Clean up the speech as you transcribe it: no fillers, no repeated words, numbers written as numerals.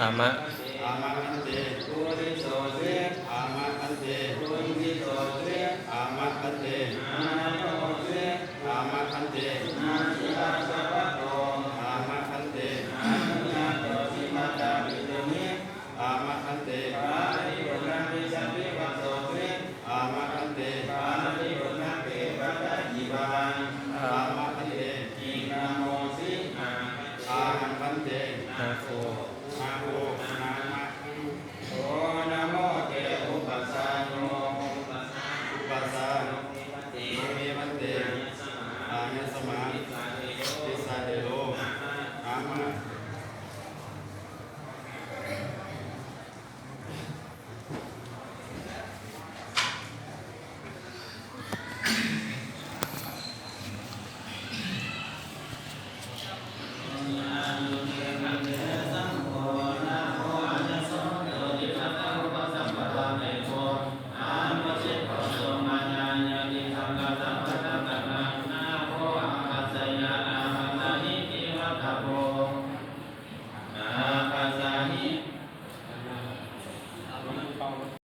อามะอามะคันเตปุริโสเสอามะคันเตปุริโสเสอามะคันเตอาโนเสอามะคันเตนาสิกาสัพพะโตอามะคันเตอานุญาโตสิมาจามิเตมิอามะคันเตปาริปุณณวิสัพพิปัสโสเสอามะคันเตปาริปุณณเปปัตตะจิวังอามะคันเตอินะโมสิอาอามะคันเตนาโคอาโคนาโค